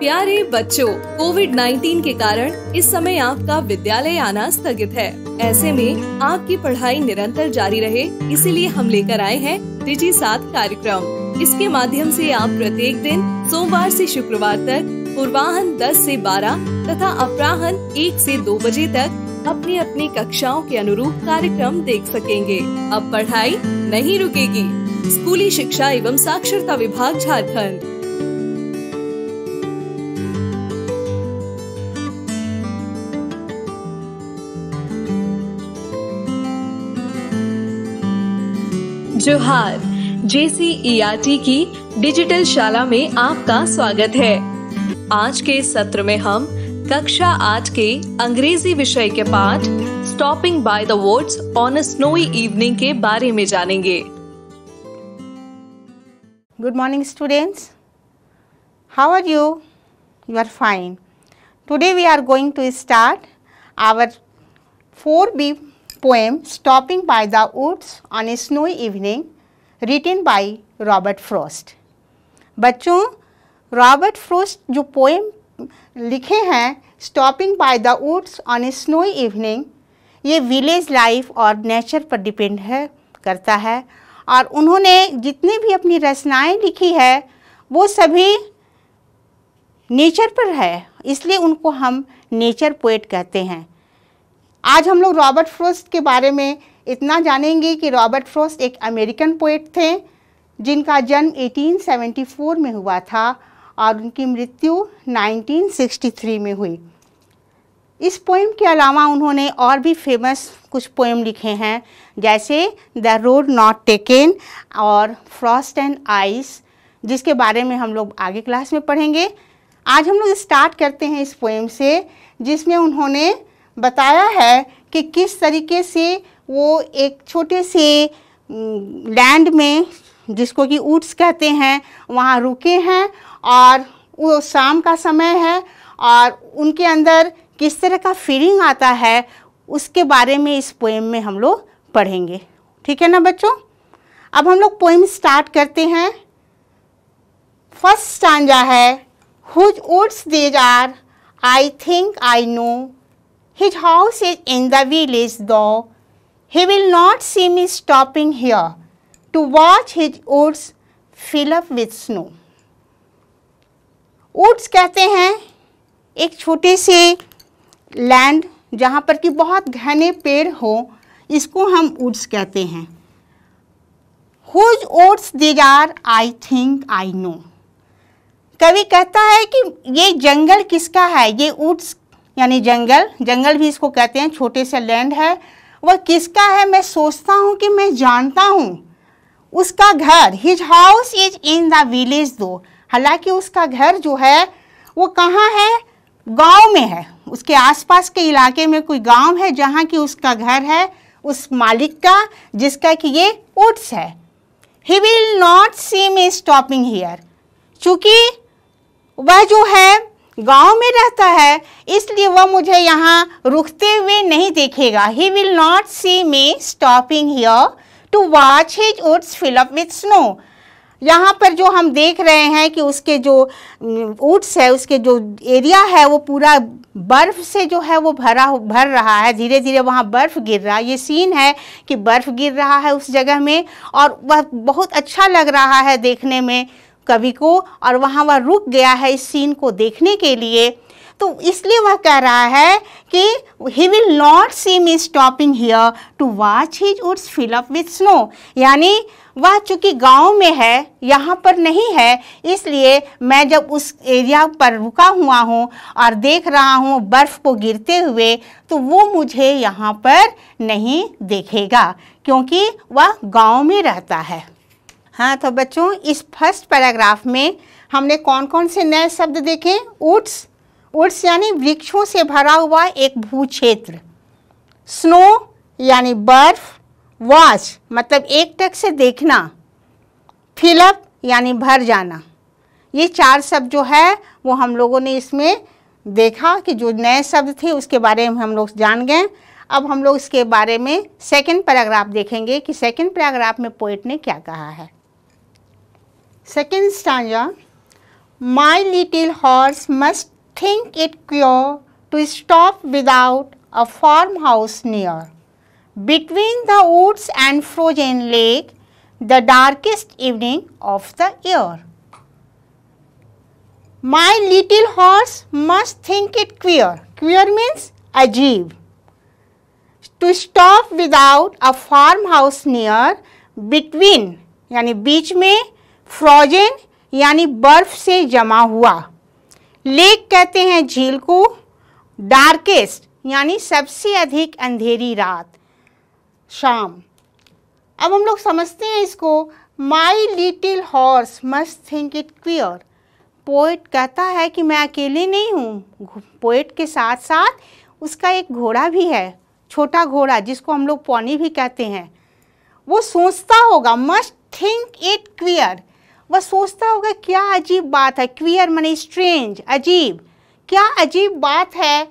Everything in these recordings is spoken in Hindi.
प्यारे बच्चों, कोविड-19 के कारण इस समय आपका विद्यालय आना स्थगित है। ऐसे में आपकी पढ़ाई निरंतर जारी रहे, इसीलिए हम लेकर आए हैं डिजी साथ कार्यक्रम। इसके माध्यम से आप प्रत्येक दिन सोमवार से शुक्रवार तक पूर्वाह्न 10 से 12 तथा अपराह्न 1 से 2 बजे तक अपनी अपनी कक्षाओं के अनुरूप कार्यक्रम देख सकेंगे। अब पढ़ाई नहीं रुकेगी। स्कूली शिक्षा एवं साक्षरता विभाग झारखंड। जोहार, JCERT की डिजिटल शाला में आपका स्वागत है। आज के सत्र में हम कक्षा 8 के अंग्रेजी विषय के पाठ stopping by the woods on a snowy evening के बारे में जानेंगे। Good morning students. How are you? You are fine. Today we are going to start our 4B poem Stopping by the Woods on a Snowy Evening written by Robert Frost. बच्चों, रॉबर्ट फ्रोस्ट जो पोएम लिखे हैं Stopping by the Woods on a Snowy Evening, ये विलेज लाइफ और नेचर पर डिपेंड करता है और उन्होंने जितनी भी अपनी रचनाएं लिखी है वो सभी नेचर पर है, इसलिए उनको हम नेचर पोएट कहते हैं। आज हम लोग रॉबर्ट फ्रोस्ट के बारे में इतना जानेंगे कि रॉबर्ट फ्रोस्ट एक अमेरिकन पोएट थे जिनका जन्म 1874 में हुआ था और उनकी मृत्यु 1963 में हुई। इस पोएम के अलावा उन्होंने और भी फेमस कुछ पोएम लिखे हैं, जैसे द रोड नॉट टेकन और फ्रॉस्ट एंड आइस, जिसके बारे में हम लोग आगे क्लास में पढ़ेंगे। आज हम लोग स्टार्ट करते हैं इस पोएम से, जिसमें उन्होंने बताया है कि किस तरीके से वो एक छोटे से लैंड में, जिसको कि वुड्स कहते हैं, वहाँ रुके हैं और वो शाम का समय है और उनके अंदर किस तरह का फीलिंग आता है, उसके बारे में इस पोएम में हम लोग पढ़ेंगे। ठीक है ना बच्चों? अब हम लोग पोएम स्टार्ट करते हैं। फर्स्ट स्टांजा है, whose woods there are I think I know, his house is in the village though he will not see me stopping here to watch his woods fill up with snow. woods कहते हैं एक छोटे से लैंड जहाँ पर कि बहुत घने पेड़ हो, इसको हम woods कहते हैं। whose woods these are I think I know. कवि कहता है कि ये जंगल किसका है, ये woods यानी जंगल भी इसको कहते हैं, छोटे से लैंड है, वह किसका है मैं सोचता हूँ कि मैं जानता हूँ। उसका घर, his house is in the village दो, हालांकि उसका घर जो है वो कहाँ है, गांव में है। उसके आसपास के इलाके में कोई गांव है जहाँ की उसका घर है उस मालिक का, जिसका कि ये वुड्स है। He will not see me stopping here, चूँकि वह जो है गांव में रहता है इसलिए वह मुझे यहाँ रुकते हुए नहीं देखेगा। He will not see me stopping here to watch his woods fill up with snow. यहाँ पर जो हम देख रहे हैं कि उसके जो वुड्स है, उसके जो एरिया है वो पूरा बर्फ़ से जो है वो भर रहा है, धीरे धीरे वहाँ बर्फ़ गिर रहा है। ये सीन है कि बर्फ़ गिर रहा है उस जगह में और वह बहुत अच्छा लग रहा है देखने में कवि को, और वहाँ वह रुक गया है इस सीन को देखने के लिए। तो इसलिए वह कह रहा है कि he will not see me stopping here to watch his woods fill up with snow, यानी वह चूँकि गांव में है, यहाँ पर नहीं है, इसलिए मैं जब उस एरिया पर रुका हुआ हूँ और देख रहा हूँ बर्फ़ को गिरते हुए, तो वो मुझे यहाँ पर नहीं देखेगा क्योंकि वह गांव में रहता है। हाँ, तो बच्चों इस फर्स्ट पैराग्राफ में हमने कौन कौन से नए शब्द देखे। वुड्स यानी वृक्षों से भरा हुआ एक भूक्षेत्र, स्नो यानी बर्फ, वॉच मतलब एक टक से देखना, फिलअप यानी भर जाना। ये 4 शब्द जो है वो हम लोगों ने इसमें देखा कि जो नए शब्द थे उसके बारे में हम लोग जान गए। अब हम लोग इसके बारे में सेकंड पैराग्राफ देखेंगे कि सेकंड पैराग्राफ में पोएट ने क्या कहा है। Second stanza, My little horse must think it queer to stop without a farmhouse near. Between the woods and frozen lake, the darkest evening of the year. My little horse must think it queer. Queer means अजीब. To stop without a farmhouse near, between यानी बीच में, frozen यानी बर्फ से जमा हुआ, लेक कहते हैं झील को, डार्केस्ट यानी सबसे अधिक अंधेरी रात, शाम. अब हम लोग समझते हैं इसको. My little horse must think it queer. Poet कहता है कि मैं अकेले नहीं हूँ, पोएट के साथ साथ उसका एक घोड़ा भी है, छोटा घोड़ा जिसको हम लोग पॉनी भी कहते हैं. वो सोचता होगा, मस्ट थिंक इट क्वियर, वह सोचता होगा क्या अजीब बात है. क्वियर माने स्ट्रेंज, अजीब. क्या अजीब बात है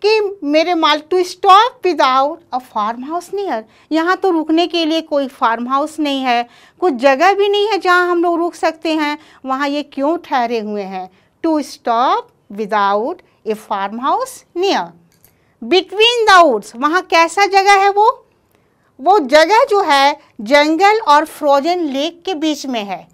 कि मेरे माल to stop without a farm house near. यहाँ तो रुकने के लिए कोई फार्म हाउस नहीं है, कुछ जगह भी नहीं है जहाँ हम लोग रुक सकते हैं. वहाँ ये क्यों ठहरे हुए हैं. To stop without a farm house near. Between the woods, वहाँ कैसा जगह है. वो जगह जो है जंगल और फ्रोजन लेक के बीच में है.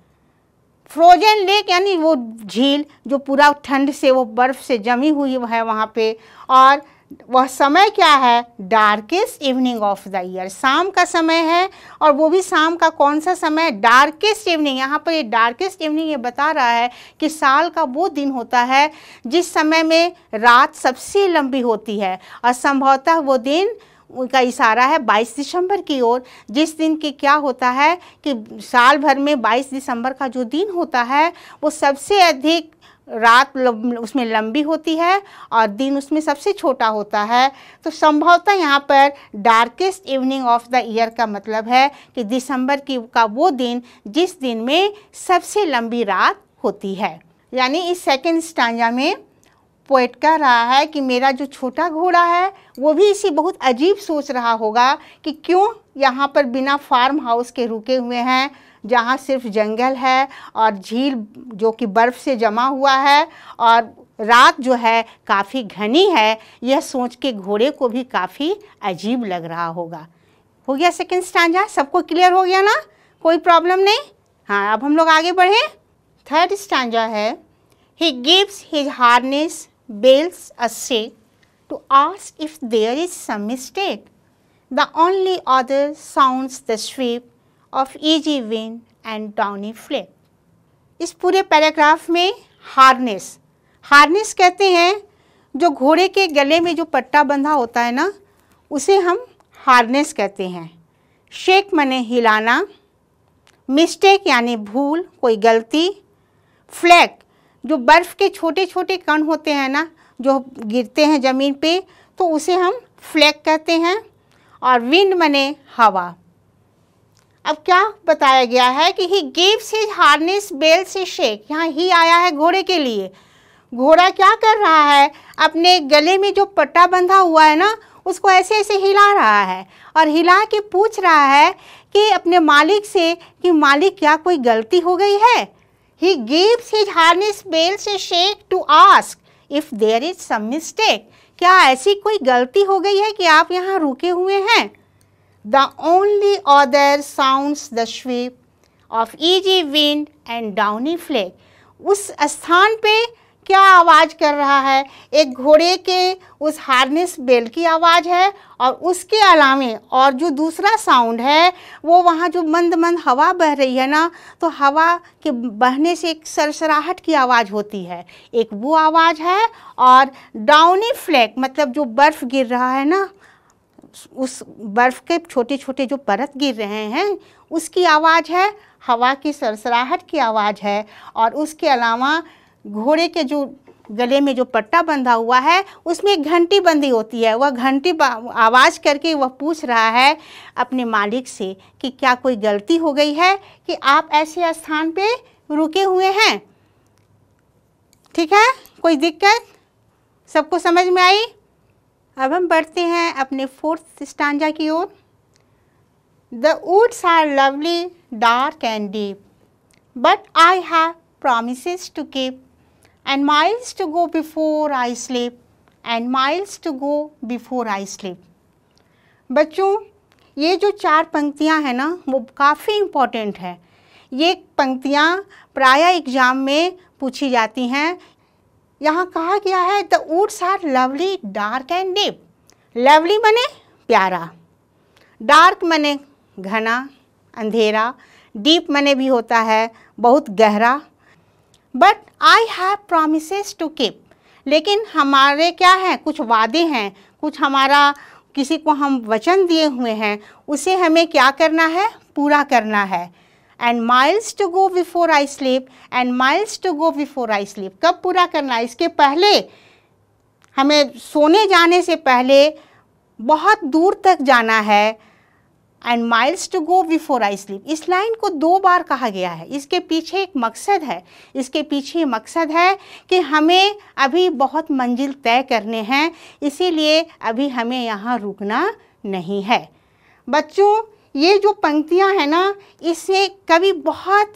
फ्रोजन लेक यानी वो झील जो पूरा ठंड से, वो बर्फ़ से जमी हुई है वहाँ पे. और वह समय क्या है, darkest evening of the year, शाम का समय है. और वो भी शाम का कौन सा समय, डार्केस्ट इवनिंग. यहाँ पर ये डार्केस्ट इवनिंग ये बता रहा है कि साल का वो दिन होता है जिस समय में रात सबसे लंबी होती है. और संभवतः वो दिन, उनका इशारा है 22 दिसंबर की ओर, जिस दिन की क्या होता है कि साल भर में 22 दिसंबर का जो दिन होता है वो सबसे अधिक रात उसमें लंबी होती है और दिन उसमें सबसे छोटा होता है. तो संभवतः यहाँ पर darkest evening of the year का मतलब है कि दिसंबर का वो दिन जिस दिन में सबसे लंबी रात होती है. यानी इस सेकंड स्टांजा में पोएट कह रहा है कि मेरा जो छोटा घोड़ा है वो भी इसी बहुत अजीब सोच रहा होगा कि क्यों यहाँ पर बिना फार्म हाउस के रुके हुए हैं, जहाँ सिर्फ जंगल है और झील जो कि बर्फ़ से जमा हुआ है और रात जो है काफ़ी घनी है. यह सोच के घोड़े को भी काफ़ी अजीब लग रहा होगा. हो गया सेकंड स्टांजा, सबको क्लियर हो गया ना, कोई प्रॉब्लम नहीं. हाँ, अब हम लोग आगे बढ़ें. थर्ड स्टांजा है, ही gives his harness bells a shake to ask if there is some mistake. The only other sounds the sweep of easy wind and downy flake. इस पूरे पैराग्राफ में हार्नेस कहते हैं जो घोड़े के गले में जो पट्टा बंधा होता है ना, उसे हम हार्नेस कहते हैं. शेक माने हिलाना, मिस्टेक यानी भूल, कोई गलती, फ्लैक जो बर्फ़ के छोटे छोटे कण होते हैं ना जो गिरते हैं ज़मीन पे, तो उसे हम फ्लैक कहते हैं. और विंड माने हवा. अब क्या बताया गया है कि he gives his harness bell से शेक. यहाँ ही आया है घोड़े के लिए. घोड़ा क्या कर रहा है, अपने गले में जो पट्टा बंधा हुआ है ना उसको ऐसे ऐसे हिला रहा है और हिला के पूछ रहा है कि अपने मालिक से कि मालिक क्या कोई गलती हो गई है. He gives his harness bells a shake to ask if there is some mistake. क्या ऐसी कोई गलती हो गई है कि आप यहाँ रुके हुए हैं. The only other sounds the sweep of easy wind and downy flake. उस स्थान पे क्या आवाज़ कर रहा है, एक घोड़े के उस हार्नेस बेल की आवाज़ है और उसके अलावे और जो दूसरा साउंड है वो वहाँ जो मंद मंद हवा बह रही है ना, तो हवा के बहने से एक सरसराहट की आवाज़ होती है, एक वो आवाज़ है. और डाउनी फ्लैक मतलब जो बर्फ़ गिर रहा है ना, उस बर्फ़ के छोटे छोटे जो परत गिर रहे हैं उसकी आवाज़ है, हवा की सरसराहट की आवाज़ है. और उसके अलावा घोड़े के जो गले में जो पट्टा बंधा हुआ है उसमें एक घंटी बंधी होती है. वह घंटी आवाज़ करके वह पूछ रहा है अपने मालिक से कि क्या कोई गलती हो गई है कि आप ऐसे स्थान पे रुके हुए हैं. ठीक है, कोई दिक्कत, सबको समझ में आई. अब हम बढ़ते हैं अपने फोर्थ स्टांजा की ओर. The woods are lovely dark and deep but I have promises to keep. and miles to go before I sleep, and miles to go before I sleep. बच्चों, ये जो 4 पंक्तियाँ हैं ना, वो काफ़ी इम्पॉर्टेंट है। ये पंक्तियाँ प्रायः एग्ज़ाम में पूछी जाती हैं। यहाँ कहा गया है the woods are lovely dark and deep. Lovely माने प्यारा, डार्क माने घना अंधेरा, डीप माने भी होता है बहुत गहरा। But I have promises to keep, लेकिन हमारे क्या है, कुछ वादे हैं, कुछ हमारा किसी को हम वचन दिए हुए हैं, उसे हमें क्या करना है, पूरा करना है। And miles to go before I sleep, and miles to go before I sleep. कब पूरा करना है? इसके पहले, हमें सोने जाने से पहले बहुत दूर तक जाना है। And miles to go before I sleep, इस लाइन को 2 बार कहा गया है। इसके पीछे एक मकसद है, इसके पीछे मकसद है कि हमें अभी बहुत मंजिल तय करने हैं, इसीलिए अभी हमें यहाँ रुकना नहीं है। बच्चों, ये जो पंक्तियाँ हैं ना, इससे कवि बहुत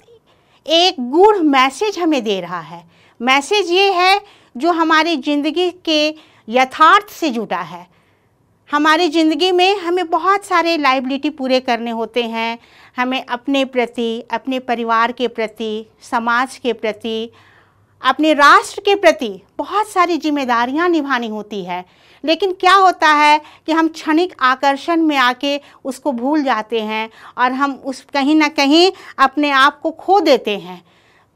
एक गूढ़ मैसेज हमें दे रहा है। मैसेज ये है जो हमारी ज़िंदगी के यथार्थ से जुड़ा है। हमारी ज़िंदगी में हमें बहुत सारे लायबिलिटी पूरे करने होते हैं। हमें अपने प्रति, अपने परिवार के प्रति, समाज के प्रति, अपने राष्ट्र के प्रति बहुत सारी जिम्मेदारियां निभानी होती है। लेकिन क्या होता है कि हम क्षणिक आकर्षण में आके उसको भूल जाते हैं और हम उस कहीं ना कहीं अपने आप को खो देते हैं।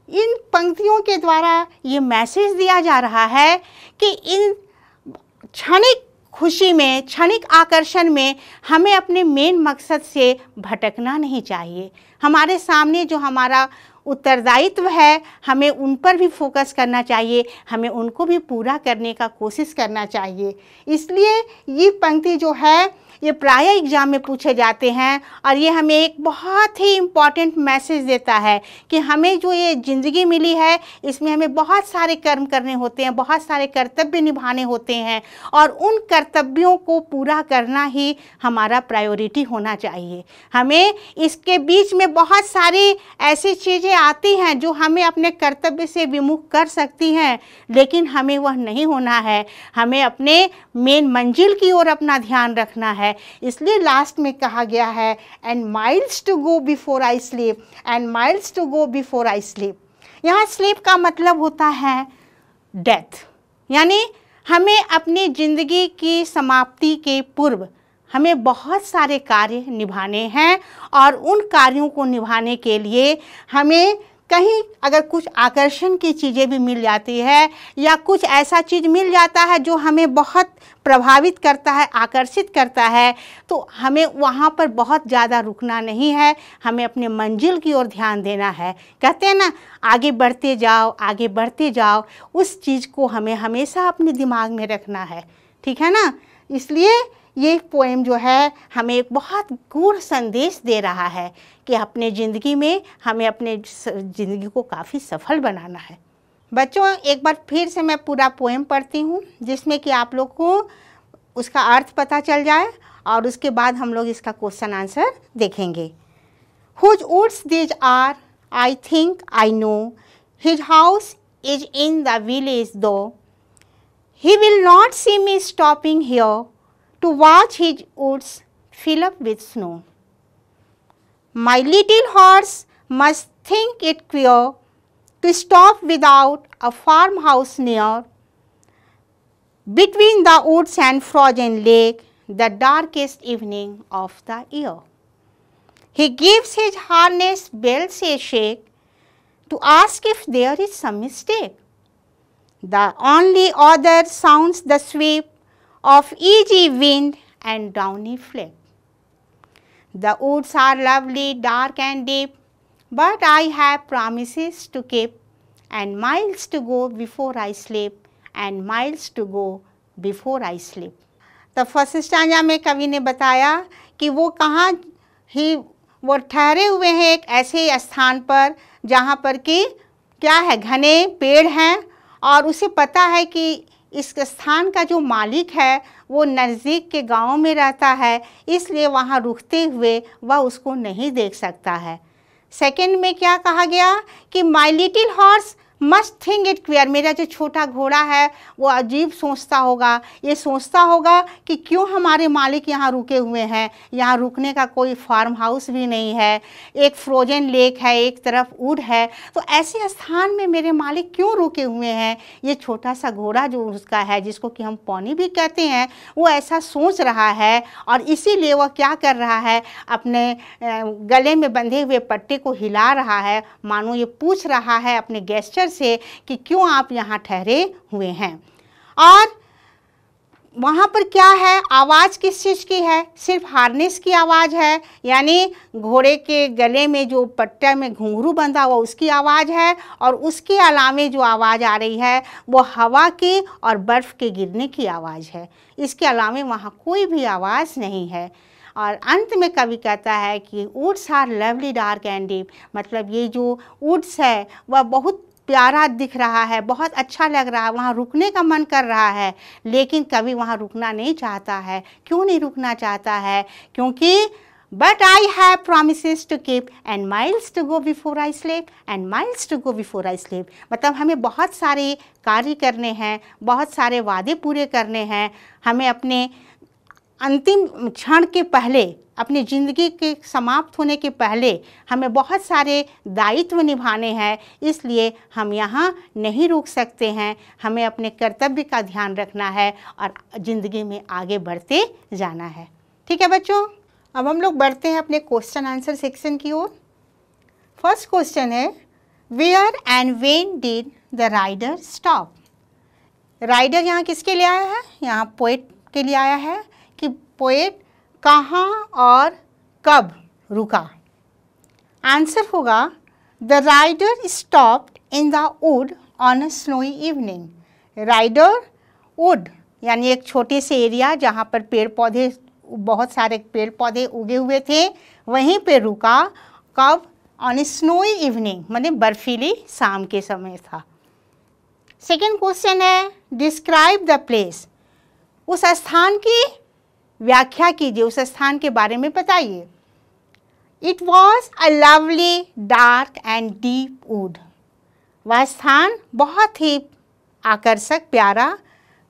इन पंक्तियों के द्वारा ये मैसेज दिया जा रहा है कि इन क्षणिक खुशी में, क्षणिक आकर्षण में हमें अपने मेन मकसद से भटकना नहीं चाहिए। हमारे सामने जो हमारा उत्तरदायित्व है, हमें उन पर भी फोकस करना चाहिए, हमें उनको भी पूरा करने का कोशिश करना चाहिए। इसलिए ये पंक्ति जो है ये प्रायः एग्ज़ाम में पूछे जाते हैं और ये हमें एक बहुत ही इम्पॉर्टेंट मैसेज देता है कि हमें जो ये ज़िंदगी मिली है इसमें हमें बहुत सारे कर्म करने होते हैं, बहुत सारे कर्तव्य निभाने होते हैं और उन कर्तव्यों को पूरा करना ही हमारा प्रायोरिटी होना चाहिए। हमें इसके बीच में बहुत सारी ऐसी चीज़ें आती हैं जो हमें अपने कर्तव्य से विमुख कर सकती हैं, लेकिन हमें वह नहीं होना है। हमें अपने मेन मंजिल की ओर अपना ध्यान रखना है। इसलिए लास्ट में कहा गया है and miles to go before I sleep, and miles to go before I sleep. यहाँ स्लीप का मतलब होता है डेथ, यानी हमें अपनी ज़िंदगी की समाप्ति के पूर्व हमें बहुत सारे कार्य निभाने हैं और उन कार्यों को निभाने के लिए हमें कहीं अगर कुछ आकर्षण की चीज़ें भी मिल जाती है या कुछ ऐसा चीज़ मिल जाता है जो हमें बहुत प्रभावित करता है, आकर्षित करता है, तो हमें वहाँ पर बहुत ज़्यादा रुकना नहीं है, हमें अपने मंजिल की ओर ध्यान देना है। कहते हैं ना, आगे बढ़ते जाओ, आगे बढ़ते जाओ, उस चीज़ को हमें हमेशा अपने दिमाग में रखना है, ठीक है ना। इसलिए ये पोएम जो है हमें एक बहुत गूढ़ संदेश दे रहा है कि अपने ज़िंदगी में हमें अपने ज़िंदगी को काफ़ी सफल बनाना है। बच्चों, एक बार फिर से मैं पूरा पोएम पढ़ती हूँ जिसमें कि आप लोग को उसका अर्थ पता चल जाए और उसके बाद हम लोग इसका क्वेश्चन आंसर देखेंगे। Whose woods these are, I think I know, his house is in the village though, he will not see me stopping here to watch his woods fill up with snow. My little horse must think it queer to stop without a farmhouse near, between the woods and frozen lake, the darkest evening of the year. He gives his harness bells a shake to ask if there is some mistake. The only other sounds the sweep of easy wind and downy flake. The woods are lovely, dark and deep, but I have promises to keep, and miles to go before I sleep, and miles to go before I sleep. तो फर्स्ट स्टैंजा में कवि ने बताया कि वो कहाँ ही वो ठहरे हुए हैं एक ऐसे स्थान पर जहाँ पर कि क्या है, घने पेड़ हैं और उसे पता है कि इस स्थान का जो मालिक है वो नज़दीक के गांव में रहता है, इसलिए वहाँ रुकते हुए वह उसको नहीं देख सकता है। सेकंड में क्या कहा गया कि my little horse must think it queer, मेरा जो छोटा घोड़ा है वो अजीब सोचता होगा, ये सोचता होगा कि क्यों हमारे मालिक यहाँ रुके हुए हैं, यहाँ रुकने का कोई फार्म हाउस भी नहीं है, एक फ्रोजन लेक है, एक तरफ वुड है, तो ऐसे स्थान में मेरे मालिक क्यों रुके हुए हैं। ये छोटा सा घोड़ा जो उसका है, जिसको कि हम पॉनी भी कहते हैं, वो ऐसा सोच रहा है और इसीलिए वह क्या कर रहा है, अपने गले में बंधे हुए पट्टे को हिला रहा है, मानो ये पूछ रहा है अपने गेस्चर से कि क्यों आप यहाँ ठहरे हुए हैं। और वहाँ पर क्या है, आवाज़ किस चीज़ की है, सिर्फ हार्नेस की आवाज़ है, यानी घोड़े के गले में जो पट्टे में घुंघरू बंधा हुआ उसकी आवाज़ है, और उसके अलावे जो आवाज़ आ रही है वो हवा की और बर्फ़ के गिरने की आवाज़ है। इसके अलावे वहाँ कोई भी आवाज़ नहीं है। और अंत में कवि कहता है कि woods are lovely dark and deep, मतलब ये जो वुड्स है वह बहुत प्यारा दिख रहा है, बहुत अच्छा लग रहा है, वहाँ रुकने का मन कर रहा है, लेकिन कभी वहाँ रुकना नहीं चाहता है। क्यों नहीं रुकना चाहता है? क्योंकि but I have promises to keep and miles to go before I sleep and miles to go before I sleep, मतलब हमें बहुत सारे कार्य करने हैं, बहुत सारे वादे पूरे करने हैं, हमें अपने अंतिम क्षण के पहले, अपनी ज़िंदगी के समाप्त होने के पहले हमें बहुत सारे दायित्व निभाने हैं, इसलिए हम यहाँ नहीं रुक सकते हैं, हमें अपने कर्तव्य का ध्यान रखना है और ज़िंदगी में आगे बढ़ते जाना है। ठीक है बच्चों, अब हम लोग बढ़ते हैं अपने क्वेश्चन आंसर सेक्शन की ओर। फर्स्ट क्वेश्चन है, where and when did the rider stop. Rider यहाँ किसके लिए आया है? यहाँ पोएट के लिए आया है कि पोएट कहाँ और कब रुका। आंसर होगा the rider stopped in the wood on a snowy evening. Rider wood यानी एक छोटे से एरिया जहाँ पर पेड़ पौधे, बहुत सारे पेड़ पौधे उगे हुए थे, वहीं पे रुका। कब? ऑन ए स्नोई इवनिंग, माने बर्फीली शाम के समय था। सेकेंड क्वेश्चन है, डिस्क्राइब द प्लेस। उस स्थान की व्याख्या कीजिए, उस स्थान के बारे में बताइए। It was a lovely dark and deep would. वह स्थान बहुत ही आकर्षक, प्यारा,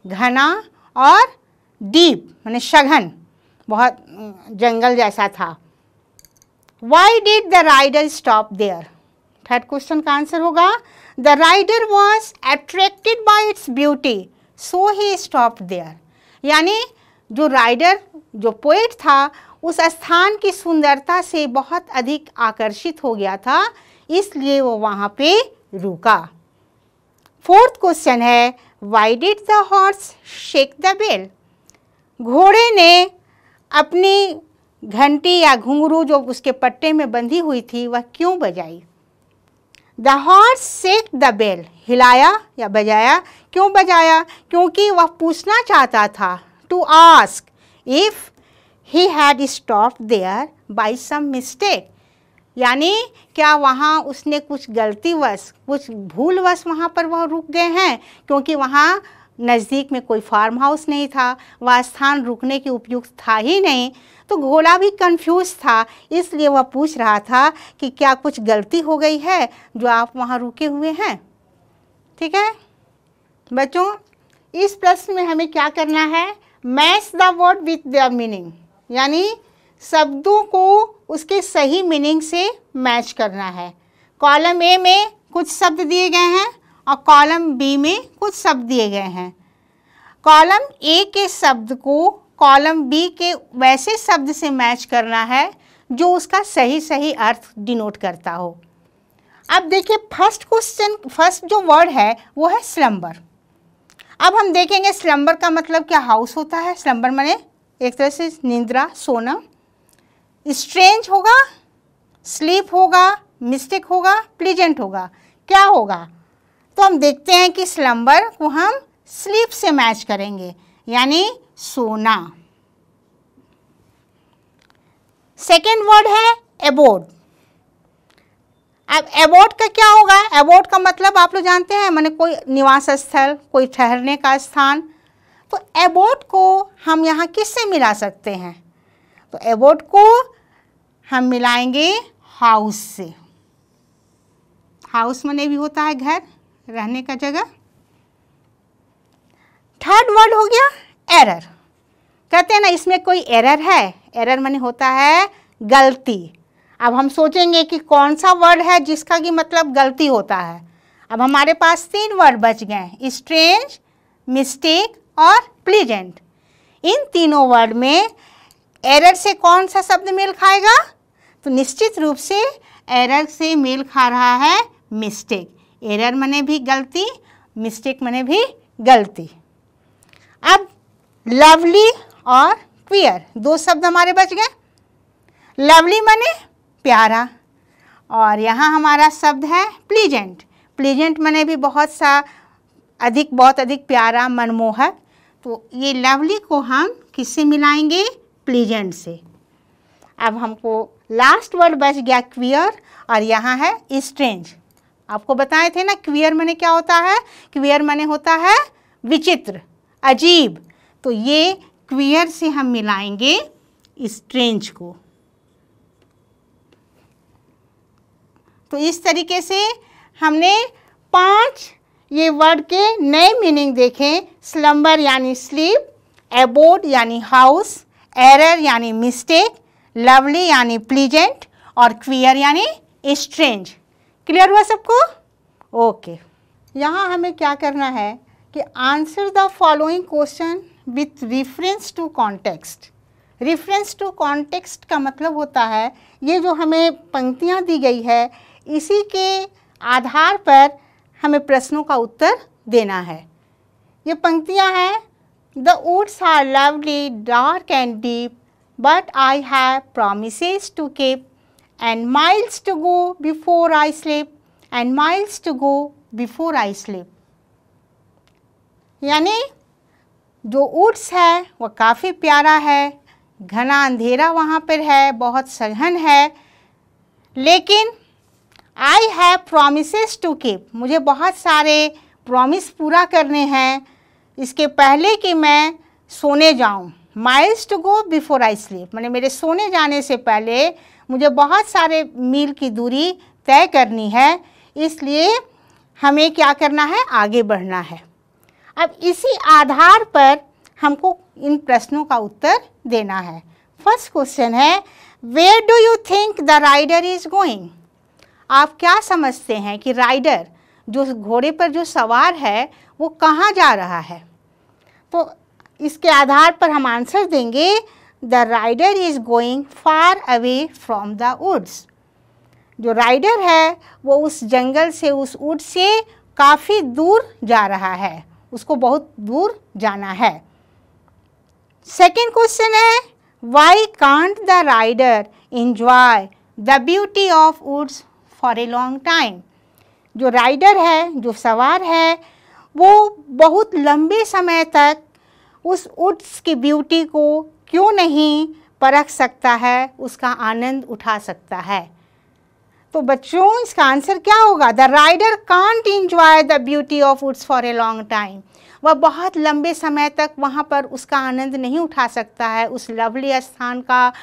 घना और डीप माने सघन, बहुत जंगल जैसा था। Why did the rider stop there. Third question का आंसर होगा the rider was attracted by its beauty so he stop there. यानी जो राइडर, जो पोएट था, उस स्थान की सुंदरता से बहुत अधिक आकर्षित हो गया था, इसलिए वो वहाँ पे रुका। फोर्थ क्वेश्चन है, why did the horse shake the bell. घोड़े ने अपनी घंटी या घुंघरू जो उसके पट्टे में बंधी हुई थी वह क्यों बजाई। The horse shake the bell, हिलाया या बजाया। क्यों बजाया? क्योंकि वह पूछना चाहता था, to ask if he had stopped there by some mistake, यानी क्या वहाँ उसने कुछ गलतीवश, कुछ भूलवश वहाँ पर वह रुक गए हैं, क्योंकि वहाँ नज़दीक में कोई फार्म हाउस नहीं था, वह स्थान रुकने के उपयुक्त था ही नहीं। तो घोड़ा भी कंफ्यूज था, इसलिए वह पूछ रहा था कि क्या कुछ गलती हो गई है जो आप वहाँ रुके हुए हैं। ठीक है बच्चों, इस प्रश्न में हमें क्या करना है, match the word with their meaning, यानी शब्दों को उसके सही मीनिंग से मैच करना है। कॉलम ए में कुछ शब्द दिए गए हैं और कॉलम बी में कुछ शब्द दिए गए हैं। कॉलम ए के शब्द को कॉलम बी के वैसे शब्द से मैच करना है जो उसका सही सही अर्थ डिनोट करता हो। अब देखिए फर्स्ट क्वेश्चन, फर्स्ट जो वर्ड है वो है स्लम्बर। अब हम देखेंगे स्लम्बर का मतलब क्या हाउस होता है। स्लम्बर माने एक तरह से निंद्रा, सोना। स्ट्रेंज होगा, स्लीप होगा, मिस्टेक होगा, प्लीजेंट होगा, क्या होगा? तो हम देखते हैं कि स्लम्बर को हम स्लीप से मैच करेंगे, यानी सोना। सेकेंड वर्ड है एबोर्ड। अब एबोर्ड का क्या होगा? एबोर्ड का मतलब आप लोग जानते हैं, माने कोई निवास स्थल, कोई ठहरने का स्थान। तो एबोर्ड को हम यहाँ किससे मिला सकते हैं? तो एबोर्ड को हम मिलाएंगे हाउस से। हाउस माने भी होता है घर, रहने का जगह। थर्ड वर्ड हो गया एरर। कहते हैं ना इसमें कोई एरर है, एरर माने होता है गलती। अब हम सोचेंगे कि कौन सा वर्ड है जिसका कि मतलब गलती होता है। अब हमारे पास 3 वर्ड बच गए, स्ट्रेंज, मिस्टेक और प्लीजेंट। इन तीनों वर्ड में एरर से कौन सा शब्द मेल खाएगा? तो निश्चित रूप से एरर से मेल खा रहा है मिस्टेक। एरर माने भी गलती, मिस्टेक माने भी गलती। अब लवली और क्वियर 2 शब्द हमारे बच गए। लवली माने प्यारा और यहाँ हमारा शब्द है प्लीजेंट। प्लीजेंट माने भी बहुत अधिक प्यारा, मनमोहक। तो ये लवली को हम किससे मिलाएंगे? प्लीजेंट से। अब हमको लास्ट वर्ड बच गया क्वियर और यहाँ है स्ट्रेंज। आपको बताए थे ना क्वियर माने क्या होता है? क्वियर माने होता है विचित्र, अजीब। तो ये क्वियर से हम मिलाएंगे स्ट्रेंज को। तो इस तरीके से हमने 5 ये वर्ड के नए मीनिंग देखे। स्लम्बर यानी स्लीप, एबोर्ड यानी हाउस, एरर यानी मिस्टेक, लवली यानी प्लीजेंट और क्वियर यानी स्ट्रेंज। क्लियर हुआ सबको? ओके। यहाँ हमें क्या करना है कि answer the following question with reference to context. Reference to context का मतलब होता है ये जो हमें पंक्तियाँ दी गई है इसी के आधार पर हमें प्रश्नों का उत्तर देना है। ये पंक्तियाँ हैं, the woods are lovely, dark and deep, but I have promises to keep, and miles to go before I sleep, and miles to go before I sleep। यानी जो वुड्स है वह काफ़ी प्यारा है, घना अंधेरा वहाँ पर है, बहुत सघन है, लेकिन आई हैव promises to keep, मुझे बहुत सारे प्रॉमिस पूरा करने हैं इसके पहले कि मैं सोने जाऊं। Miles to go before I sleep माने मेरे सोने जाने से पहले मुझे बहुत सारे मील की दूरी तय करनी है, इसलिए हमें क्या करना है? आगे बढ़ना है। अब इसी आधार पर हमको इन प्रश्नों का उत्तर देना है। फर्स्ट क्वेश्चन है, where do you think the rider is going? आप क्या समझते हैं कि राइडर जो घोड़े पर जो सवार है वो कहाँ जा रहा है? तो इसके आधार पर हम आंसर देंगे, the rider is going far away from the woods. जो राइडर है वो उस जंगल से, उस वुड से काफ़ी दूर जा रहा है, उसको बहुत दूर जाना है। सेकेंड क्वेश्चन है, why can't the rider enjoy the beauty of woods for a long time? जो राइडर है, जो सवार है, वो बहुत लंबे समय तक उस वुड्स की ब्यूटी को क्यों नहीं परख सकता है, उसका आनंद उठा सकता है? तो बच्चों इसका आंसर क्या होगा? The rider can't enjoy the beauty of woods for a long time. वह बहुत लंबे समय तक वहाँ पर उसका आनंद नहीं उठा सकता है, उस लवली स्थान का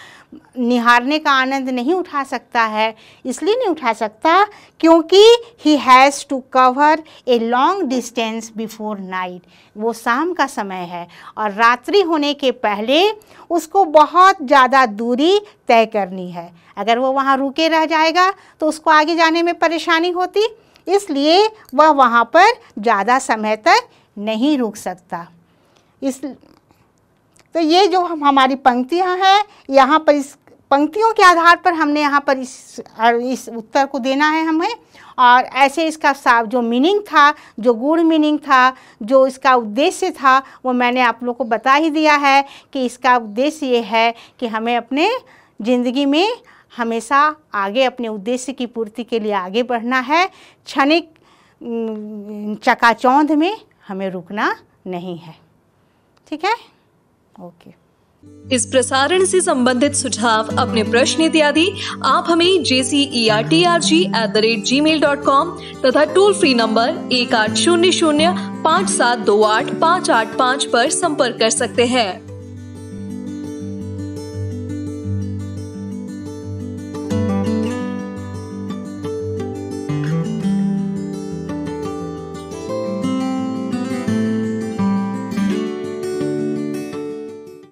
निहारने का आनंद नहीं उठा सकता है। इसलिए नहीं उठा सकता क्योंकि he has to cover a long distance before night. वो शाम का समय है और रात्रि होने के पहले उसको बहुत ज़्यादा दूरी तय करनी है। अगर वो वहाँ रुके रह जाएगा तो उसको आगे जाने में परेशानी होती, इसलिए वह वहाँ पर ज़्यादा समय तक नहीं रुक सकता। तो ये जो हमारी पंक्तियाँ हैं, यहाँ पर इस पंक्तियों के आधार पर हमने यहाँ पर इस उत्तर को देना है हमें। और ऐसे इसका जो मीनिंग था, जो गूढ़ मीनिंग था, जो इसका उद्देश्य था, वो मैंने आप लोग को बता ही दिया है कि इसका उद्देश्य ये है कि हमें अपने ज़िंदगी में हमेशा आगे अपने उद्देश्य की पूर्ति के लिए आगे बढ़ना है। क्षणिक चकाचौंध में हमें रुकना नहीं है। ठीक है? ओके। इस प्रसारण से संबंधित सुझाव, अपने प्रश्न इत्यादि आप हमें jcerg@gmail.com तथा टोल फ्री नंबर 1800 5728 585 पर संपर्क कर सकते हैं।